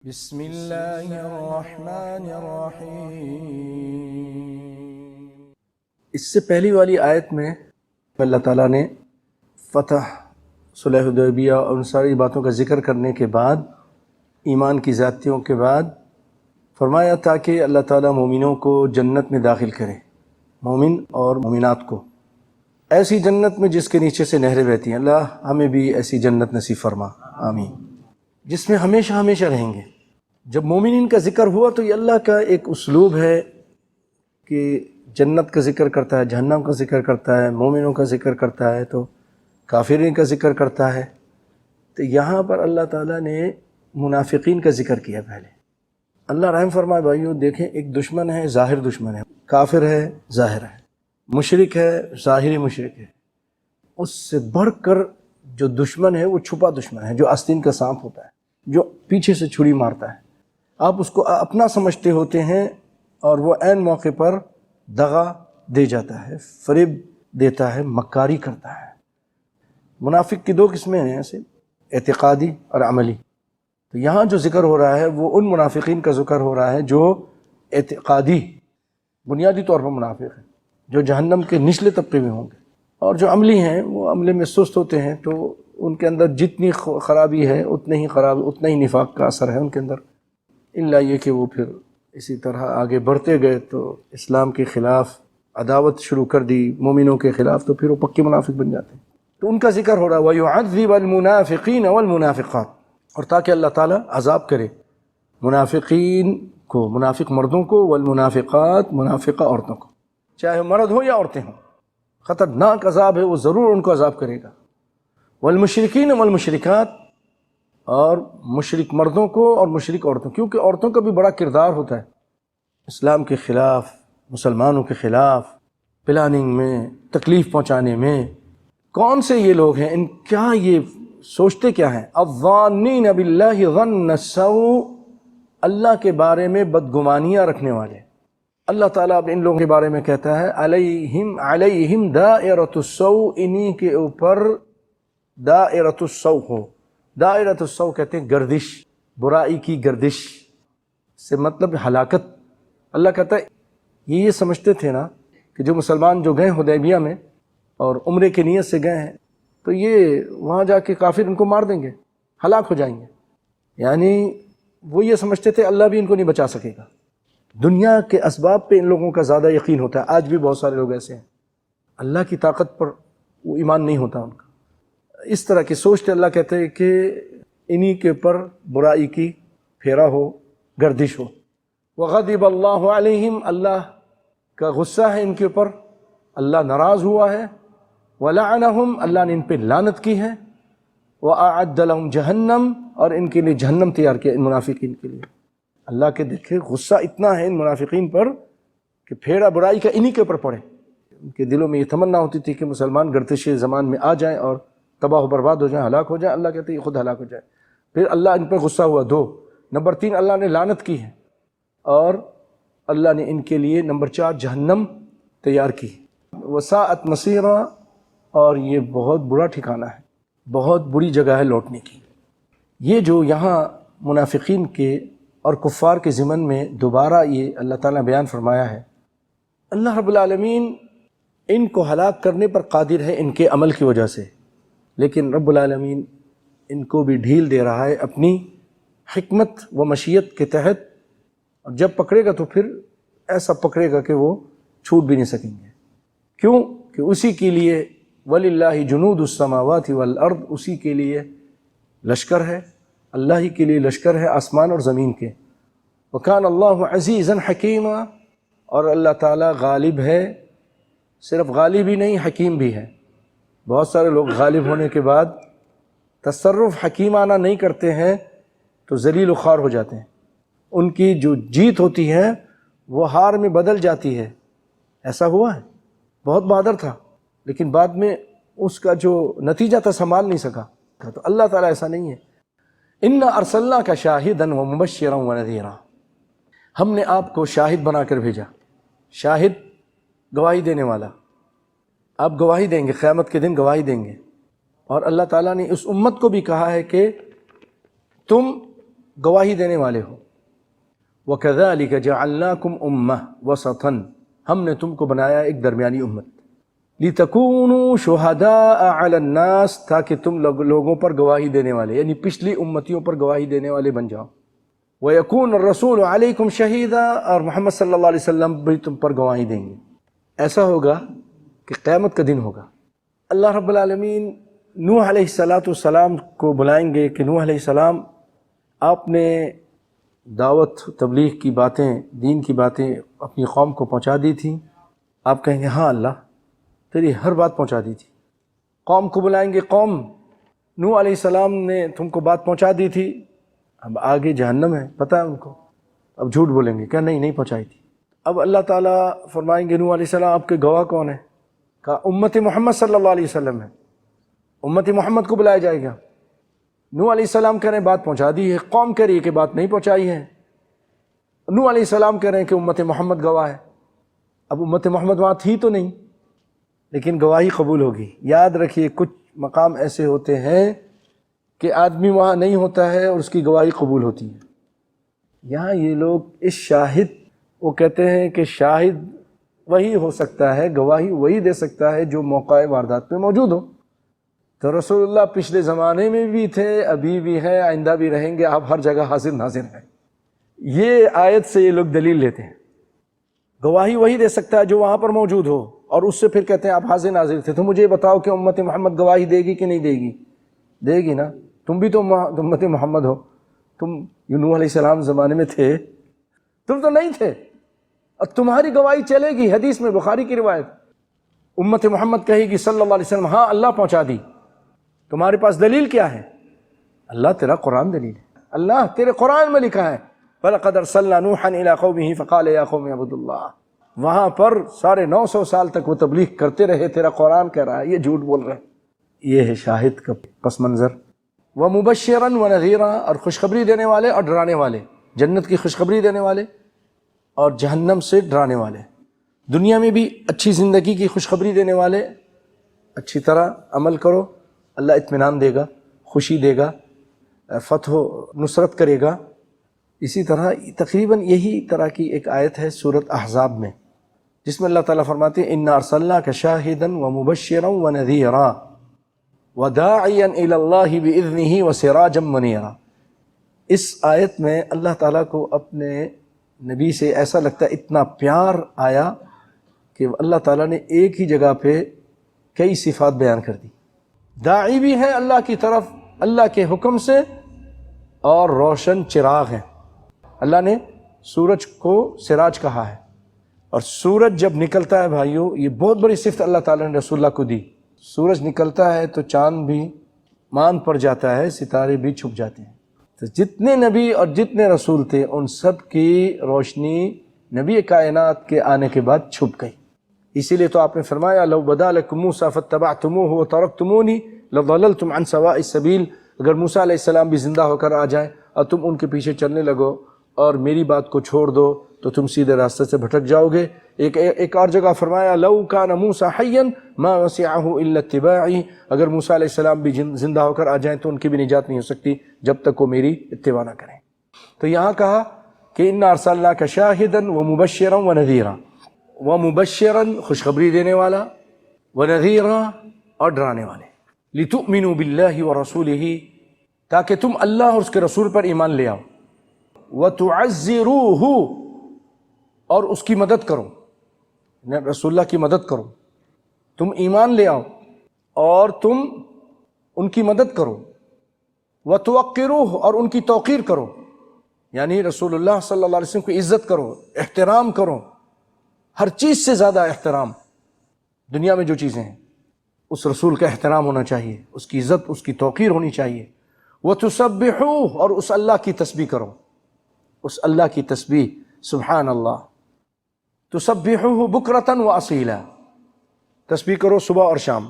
بسم اللہ الرحمن الرحیم۔ اس سے پہلی والی آیت میں اللہ تعالیٰ نے فتح، صلح حدیبیہ اور ان ساری باتوں کا ذکر کرنے کے بعد، ایمان کی زیادتیوں کے بعد فرمایا تاکہ اللہ تعالیٰ مومنوں کو جنت میں داخل کرے، مومن اور مومنات کو ایسی جنت میں جس کے نیچے سے نہریں بہتی ہیں۔ اللہ ہمیں بھی ایسی جنت نصیب فرما، آمین، جس میں ہمیشہ ہمیشہ رہیں گے۔ جب مومنین کا ذکر ہوا تو یہ اللہ کا ایک اسلوب ہے کہ جنت کا ذکر کرتا ہے، جہنم کا ذکر کرتا ہے، مومنوں کا ذکر کرتا ہے تو کافرین کا ذکر کرتا ہے۔ تو یہاں پر اللہ تعالیٰ نے منافقین کا ذکر کیا پہلے۔ اللہ رحم فرمائے بھائیو، دیکھیں ایک دشمن ہے، ظاہر دشمن ہے، کافر ہے، ظاہر ہے، مشرک ہے، ظاہری مشرک ہے۔ اس سے بڑھ کر جو دشمن ہے وہ چھپا دشمن ہے، جو آستین کا سانپ ہوتا ہے، جو پیچھے سے چھری مارتا ہے۔ آپ اس کو اپنا سمجھتے ہوتے ہیں اور وہ عین موقع پر دغا دے جاتا ہے، فریب دیتا ہے، مکاری کرتا ہے۔ منافق کی دو قسمیں ہیں ایسے، اعتقادی اور عملی۔ تو یہاں جو ذکر ہو رہا ہے وہ ان منافقین کا ذکر ہو رہا ہے جو اعتقادی بنیادی طور پر منافق ہیں، جو جہنم کے نچلے طبقے میں ہوں گے، اور جو عملی ہیں وہ عملے میں سست ہوتے ہیں، تو ان کے اندر جتنی خرابی ہے اتنا ہی نفاق کا اثر ہے ان کے اندر، الا یہ کہ وہ پھر اسی طرح آگے بڑھتے گئے تو اسلام کے خلاف عداوت شروع کر دی، مومنوں کے خلاف، تو پھر وہ پکے منافق بن جاتے ہیں۔ تو ان کا ذکر ہو رہا ہے وَيُعَذِّبَ الْمُنَافِقِينَ وَالْمُنَافِقَاتِ، اور تاکہ اللہ تعالیٰ عذاب کرے منافقین کو، منافق مردوں کو، والمنافقات، منافقہ عورتوں کو، چاہے مرد ہو یا عورتیں ہوں، خطرناک عذاب ہے، وہ ضرور ان کو عذاب کرے گا۔ والمشرکین والمشرکات، اور مشرک مردوں کو اور مشرک عورتوں، کیونکہ عورتوں کا بھی بڑا کردار ہوتا ہے اسلام کے خلاف، مسلمانوں کے خلاف پلاننگ میں، تکلیف پہنچانے میں۔ کون سے یہ لوگ ہیں، ان کیا یہ سوچتے کیا ہیں؟ الظانین باللہ ظن السوء، اللہ کے بارے میں بدگمانیاں رکھنے والے۔ اللہ تعالیٰ اب ان لوگوں کے بارے میں کہتا ہے علیہم دائرۃ السوء، انہی کے اوپر دائرۃ السوء ہو۔ دائرۃ السوء کہتے ہیں گردش، برائی کی گردش سے مطلب ہلاکت۔ اللہ کہتا ہے یہ سمجھتے تھے نا کہ جو مسلمان جو گئے حدیبیہ میں اور عمرے کی نیت سے گئے ہیں تو یہ وہاں جا کے کافر ان کو مار دیں گے، ہلاک ہو جائیں گے، یعنی وہ یہ سمجھتے تھے اللہ بھی ان کو نہیں بچا سکے گا۔ دنیا کے اسباب پہ ان لوگوں کا زیادہ یقین ہوتا ہے، آج بھی بہت سارے لوگ ایسے ہیں، اللہ کی طاقت پر وہ ایمان نہیں ہوتا ان کا، اس طرح کی سوچتے۔ اللہ کہتے ہیں کہ انہی کے اوپر برائی کی پھیرا ہو، گردش ہو۔ وغضب اللہ علیہم، اللہ کا غصہ ہے ان کے اوپر، اللہ ناراض ہوا ہے۔ ولعنہم، اللہ نے ان پہ لعنت کی ہے۔ واعد لہم جہنم، اور ان کے لیے جہنم تیار کیا ان منافقین کے لیے۔ اللہ کے دیکھے غصہ اتنا ہے ان منافقین پر کہ پھیرا برائی کا انہی کے اوپر پڑے۔ ان کے دلوں میں یہ تمنا ہوتی تھی کہ مسلمان گردش زمان میں آ جائیں اور تباہ و برباد ہو جائیں، ہلاک ہو جائیں۔ اللہ کہتے ہیں یہ خود ہلاک ہو جائے۔ پھر اللہ ان پہ غصہ ہوا، دو۔ نمبر 3، اللہ نے لعنت کی ہے، اور اللہ نے ان کے لیے نمبر 4 جہنم تیار کی۔ وساءت مصیرا، اور یہ بہت برا ٹھکانہ ہے، بہت بری جگہ ہے لوٹنے کی۔ یہ جو یہاں منافقین کے اور کفار کے ضمن میں دوبارہ یہ اللہ تعالیٰ نے بیان فرمایا ہے، اللہ رب العالمین ان کو ہلاک کرنے پر قادر ہے ان کے عمل کی وجہ سے، لیکن رب العالمین ان کو بھی ڈھیل دے رہا ہے اپنی حکمت و مشیت کے تحت، اور جب پکڑے گا تو پھر ایسا پکڑے گا کہ وہ چھوٹ بھی نہیں سکیں گے۔ کیوں کہ اسی کے لیے وَلِلَّهِ جُنُودُ السَّمَاوَاتِ وَالْأَرْضِ، اسی کے لیے لشکر ہے، اللہ ہی کے لیے لشکر ہے آسمان اور زمین کے۔ وَكَانَ اللَّهُ عَزِيزًا حَكِيمًا، اور اللہ تعالیٰ غالب ہے، صرف غالب ہی نہیں حکیم بھی ہے۔ بہت سارے لوگ غالب ہونے کے بعد تصرف حکیمانہ نہیں کرتے ہیں تو ذلیل و خوار ہو جاتے ہیں، ان کی جو جیت ہوتی ہے وہ ہار میں بدل جاتی ہے۔ ایسا ہوا ہے، بہت بہادر تھا لیکن بعد میں اس کا جو نتیجہ تھا سنبھال نہیں سکا۔ تو اللہ تعالیٰ ایسا نہیں ہے۔ اِنَّا أَرْسَلْنَاكَ شَاهِدًا وَمُبَشِّرًا وَنَذِيرًا، ہم نے آپ کو شاہد بنا کر بھیجا، شاہد گواہی دینے والا، آپ گواہی دیں گے، قیامت کے دن گواہی دیں گے۔ اور اللہ تعالیٰ نے اس امت کو بھی کہا ہے کہ تم گواہی دینے والے ہو۔ وَكَذَلِكَ جَعَلْنَاكُمْ أُمَّةً وَسَطًا، ہم نے تم کو بنایا ایک درمیانی امت، لِتَكُونُوا شُهَدَاءَ عَلَى النَّاسِ، تاکہ تم لوگوں پر گواہی دینے والے، یعنی پچھلی امتیوں پر گواہی دینے والے بن جاؤ۔ وَيَكُونَ الرَّسُولُ عَلَيْكُمْ شَهِيدًا، اور محمد صلی اللہ علیہ وسلم بھی تم پر گواہی دیں گے۔ ایسا ہوگا کہ قیامت کا دن ہوگا، اللہ رب العالمین نوح علیہ السلام کو بلائیں گے کہ نوح علیہ السلام آپ نے دعوت تبلیغ کی باتیں، دین کی باتیں اپنی قوم کو پہنچا دی تھیں۔ آپ کہیں گے ہاں اللہ تیری ہر بات پہنچا دی تھی۔ قوم کو بلائیں گے، قوم نوح علیہ السلام نے تم کو بات پہنچا دی تھی، اب آگے جہنم ہے پتہ ہے ان کو، اب جھوٹ بولیں گے کیا نہیں پہنچائی تھی۔ اب اللہ تعالیٰ فرمائیں گے نوح علیہ السلام آپ کے گواہ کون ہیں؟ کہا امت محمد صلی اللہ علیہ وسلم ہے، امت محمد کو بلایا جائے گا۔ نوح علیہ السلام کہہ رہے ہیں بات پہنچا دی ہے، قوم کہہ رہی ہے کہ بات نہیں پہنچائی ہے۔ نوح علیہ السلام کہہ رہے ہیں کہ امت محمد گواہ ہے۔ اب امت محمد وہاں تھی تو نہیں، لیکن گواہی قبول ہوگی۔ یاد رکھیے کچھ مقام ایسے ہوتے ہیں کہ آدمی وہاں نہیں ہوتا ہے اور اس کی گواہی قبول ہوتی ہے۔ یہاں یہ لوگ اس شاہد، وہ کہتے ہیں کہ شاہد وہی ہو سکتا ہے، گواہی وہی دے سکتا ہے جو موقع واردات پہ موجود ہو۔ تو رسول اللہ پچھلے زمانے میں بھی تھے، ابھی بھی ہیں، آئندہ بھی رہیں گے، آپ ہر جگہ حاضر ناظر ہیں۔ یہ آیت سے یہ لوگ دلیل لیتے ہیں، گواہی وہی دے سکتا ہے جو وہاں پر موجود ہو، اور اس سے پھر کہتے ہیں آپ حاضر ناظر تھے۔ تو مجھے بتاؤ کہ امت محمد گواہی دے گی کہ نہیں دے گی؟ دے گی نا، تم بھی تو امت محمد ہو، تم نوح علیہ السلام زمانے میں تھے، تم تو نہیں تھے، اور تمہاری گواہی چلے گی۔ حدیث میں بخاری کی روایت، امت محمد کہے گی صلی اللہ علیہ وسلم ہاں اللہ پہنچا دی، تمہارے پاس دلیل کیا ہے؟ اللہ تیرا قرآن دلیل ہے، اللہ تیرے قرآن میں لکھا ہے وَلَقَدْ أَرْسَلْنَا نُوحًا إِلَىٰ قَوْمِهِ فَقَالَ يَا قَوْمِ اعْبُدُوا اللَّهَ، وہاں پر 950 سال تک وہ تبلیغ کرتے رہے، تیرا قرآن کہہ رہا ہے، یہ جھوٹ بول رہے ہیں۔ یہ ہے شاہد کا پس منظر۔ وَمُبَشِّرًا وَنَذِيرًا، اور خوشخبری دینے والے اور ڈرانے والے، جنت کی خوشخبری دینے والے اور جہنم سے ڈرانے والے، دنیا میں بھی اچھی زندگی کی خوشخبری دینے والے۔ اچھی طرح عمل کرو، اللہ اطمینان دے گا، خوشی دے گا، فتح و نصرت کرے گا۔ اسی طرح تقریباً یہی طرح کی ایک آیت ہے سورۃ احزاب میں، جس میں اللہ تعالیٰ فرماتے ہیں اِنَّا أَرْسَلْنَاكَ شَاهِدًا وَمُبَشِّرًا وَنَذِيرًا وَدَاعِيًا إِلَى اللَّهِ بِإِذْنِهِ وَسِرَاجًا مُنِيرًا۔ اس آیت میں اللہ تعالیٰ کو اپنے نبی سے ایسا لگتا ہے اتنا پیار آیا کہ اللہ تعالیٰ نے ایک ہی جگہ پہ کئی صفات بیان کر دی۔ داعی بھی ہے اللہ کی طرف اللہ کے حکم سے، اور روشن چراغ ہیں۔ اللہ نے سورج کو سراج کہا ہے، اور سورج جب نکلتا ہے بھائیو، یہ بہت بڑی صفت اللہ تعالیٰ نے رسول اللہ کو دی۔ سورج نکلتا ہے تو چاند بھی مان پڑ جاتا ہے، ستارے بھی چھپ جاتے ہیں۔ تو جتنے نبی اور جتنے رسول تھے ان سب کی روشنی نبی کائنات کے آنے کے بعد چھپ گئی۔ اسی لیے تو آپ نے فرمایا لو بدا لکم موسیٰ فاتبعتموہ وترکتمونی لضللتم عن سواء السبیل، اگر موسیٰ علیہ السلام بھی زندہ ہو کر آ جائیں اور تم ان کے پیچھے چلنے لگو اور میری بات کو چھوڑ دو تو تم سیدھے راستے سے بھٹک جاؤ گے۔ ایک اور جگہ فرمایا لو کان موسیٰ حیا ما وسعہ الا اتباعی، اگر موسیٰ علیہ السلام بھی زندہ ہو کر آ جائیں تو ان کی بھی نجات نہیں ہو سکتی جب تک وہ میری اتباع نہ کریں۔ تو یہاں کہا کہ انا ارسلناک شاہدا ومبشرا ونذیرا، ومبشرا خوشخبری دینے والا، ونذیرا اور ڈرانے والے، لتؤمنوا باللہ ورسولہ تاکہ تم اللہ اور اس کے رسول پر ایمان لے آؤ، وتعزروہ اور اس کی مدد کرو، رسول اللہ کی مدد کرو، تم ایمان لے آؤ اور تم ان کی مدد کرو، وتوقروہ اور ان کی توقیر کرو، یعنی رسول اللہ صلی اللہ علیہ وسلم کی عزت کرو، احترام کرو، ہر چیز سے زیادہ احترام، دنیا میں جو چیزیں ہیں اس رسول کا احترام ہونا چاہیے، اس کی عزت، اس کی توقیر ہونی چاہیے۔ وَتُسَبِّحُوهُ اور اس اللہ کی تسبیح کرو، اس اللہ کی تسبیح، سبحان اللہ، تُسَبِّحُوهُ بُكْرَةً وَأَصِيلًا، تسبیح کرو صبح اور شام۔